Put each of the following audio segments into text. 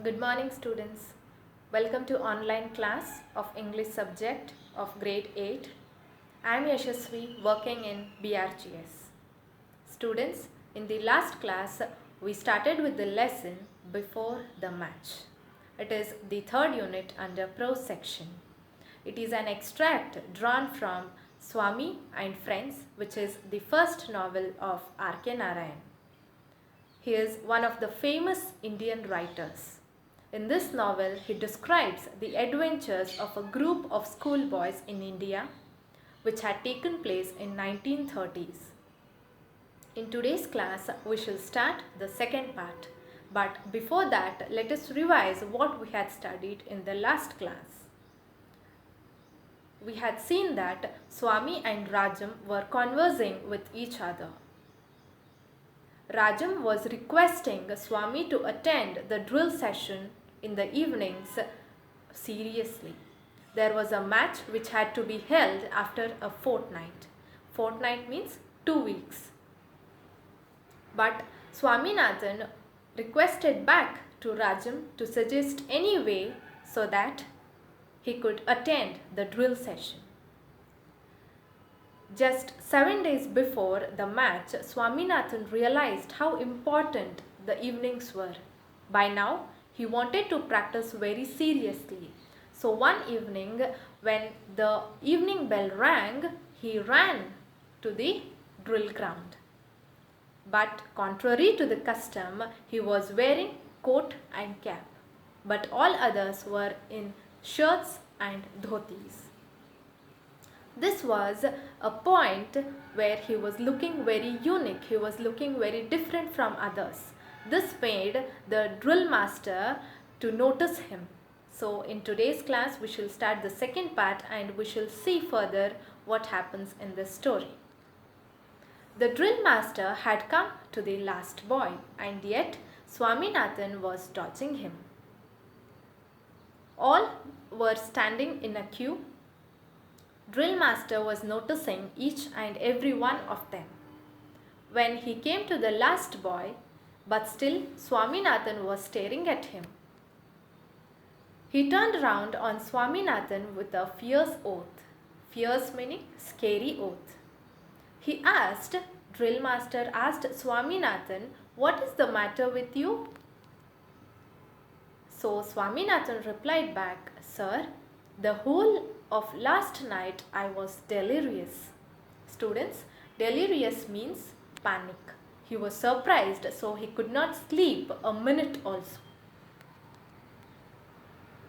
Good morning students. Welcome to online class of English subject of grade 8. I am Yashasvi working in BRGS. Students, in the last class we started with the lesson before the match. It is the third unit under prose section. It is an extract drawn from Swami and Friends, which is the first novel of R.K. Narayan. He is one of the famous Indian writers. In this novel, he describes the adventures of a group of schoolboys in India which had taken place in 1930s. In today's class, we shall start the second part. But before that, let us revise what we had studied in the last class. We had seen that Swami and Rajam were conversing with each other. Rajam was requesting Swami to attend the drill session in the evenings seriously. There was a match which had to be held after a fortnight. Fortnight means 2 weeks. But Swaminathan requested back to Rajam to suggest any way so that he could attend the drill session. Just 7 days before the match, Swaminathan realized how important the evenings were. By now, he wanted to practice very seriously. So one evening, when the evening bell rang, he ran to the drill ground. But contrary to the custom, he was wearing coat and cap. But all others were in shirts and dhotis. This was a point where he was looking very unique. He was looking very different from others. This made the drill master to notice him. So in today's class we shall start the second part and we shall see further what happens in this story. The drill master had come to the last boy and yet Swaminathan was dodging him. All were standing in a queue. Drill master was noticing each and every one of them. When he came to the last boy, but still Swaminathan was staring at him. He turned round on Swaminathan with a fierce oath. Fierce meaning scary oath. Drill master asked Swaminathan, "What is the matter with you?" So Swaminathan replied back, "Sir, the whole of last night I was delirious." Students, delirious means panic. He was surprised, so he could not sleep a minute also.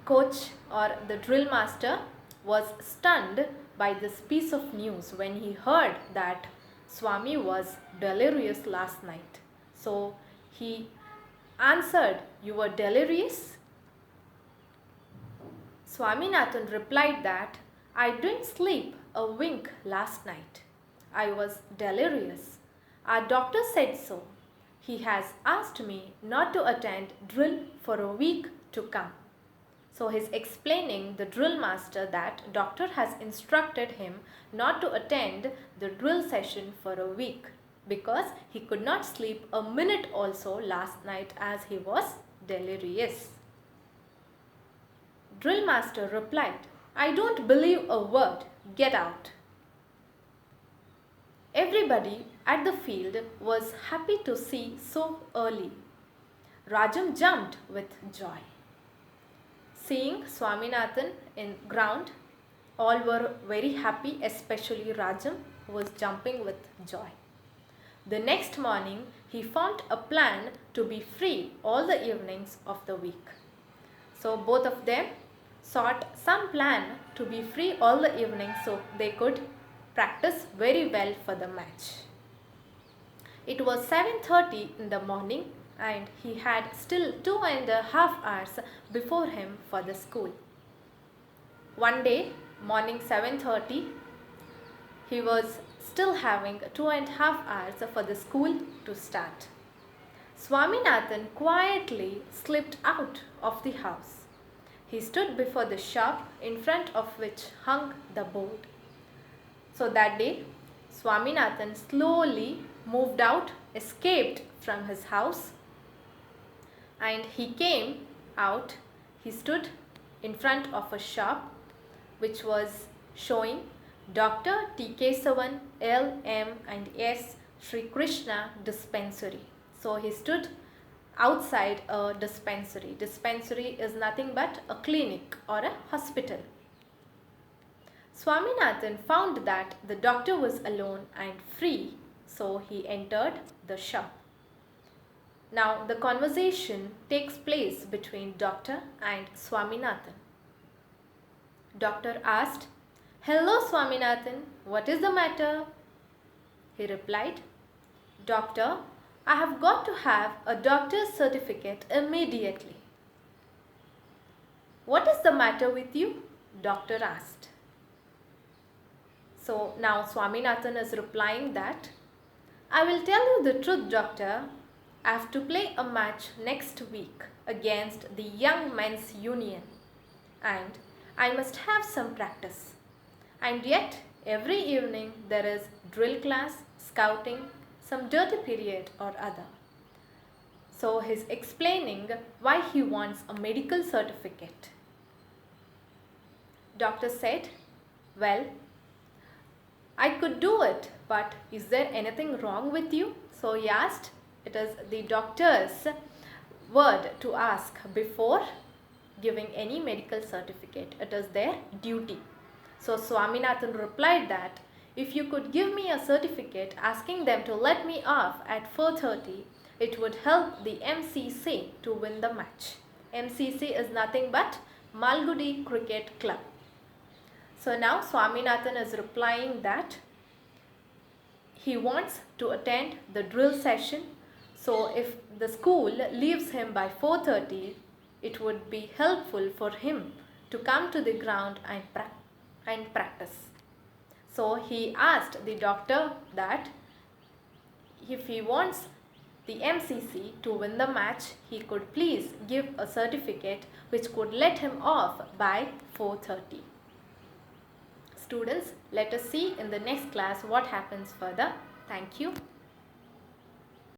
Coach or the drill master was stunned by this piece of news when he heard that Swami was delirious last night. So he answered, "You were delirious?" Swaminathan replied that, "I didn't sleep a wink last night. I was delirious. Our doctor said so. He has asked me not to attend drill for a week to come." So he is explaining the drill master that doctor has instructed him not to attend the drill session for a week because he could not sleep a minute also last night as he was delirious. Drill master replied, "I don't believe a word. Get out." Everybody at the field was happy to see so early. Rajam jumped with joy. Seeing Swaminathan in ground, all were very happy, especially Rajam, who was jumping with joy. The next morning, he formed a plan to be free all the evenings of the week. So both of them sought some plan to be free all the evenings so they could practice very well for the match. It was 7:30 in the morning and he had still 2.5 hours before him for the school. One day, morning 7:30, he was still having 2.5 hours for the school to start. Swaminathan quietly slipped out of the house. He stood before the shop in front of which hung the board. So that day, Swaminathan slowly moved out, escaped from his house, and he came out, he stood in front of a shop which was showing Dr. T.K. Savan, L. M. and S. Sri Krishna dispensary. So he stood outside a dispensary. Dispensary is nothing but a clinic or a hospital. Swaminathan found that the doctor was alone and free, so he entered the shop. Now the conversation takes place between doctor and Swaminathan. Doctor asked, "Hello Swaminathan, what is the matter?" He replied, "Doctor, I have got to have a doctor's certificate immediately." "What is the matter with you?" Doctor asked. So now Swaminathan is replying that, "I will tell you the truth, doctor. I have to play a match next week against the Young Men's Union and I must have some practice. And yet every evening there is drill class, scouting, some dirty period or other." So he is explaining why he wants a medical certificate. Doctor said, "Well, I could do it, but is there anything wrong with you?" So he asked. It is the doctor's word to ask before giving any medical certificate. It is their duty. So Swaminathan replied that, "If you could give me a certificate asking them to let me off at 4:30, it would help the MCC to win the match." MCC is nothing but Malgudi Cricket Club. So now Swaminathan is replying that he wants to attend the drill session. So if the school leaves him by 4:30, it would be helpful for him to come to the ground and practice. So he asked the doctor that if he wants the MCC to win the match, he could please give a certificate which could let him off by 4:30. Students, let us see in the next class what happens further. Thank you.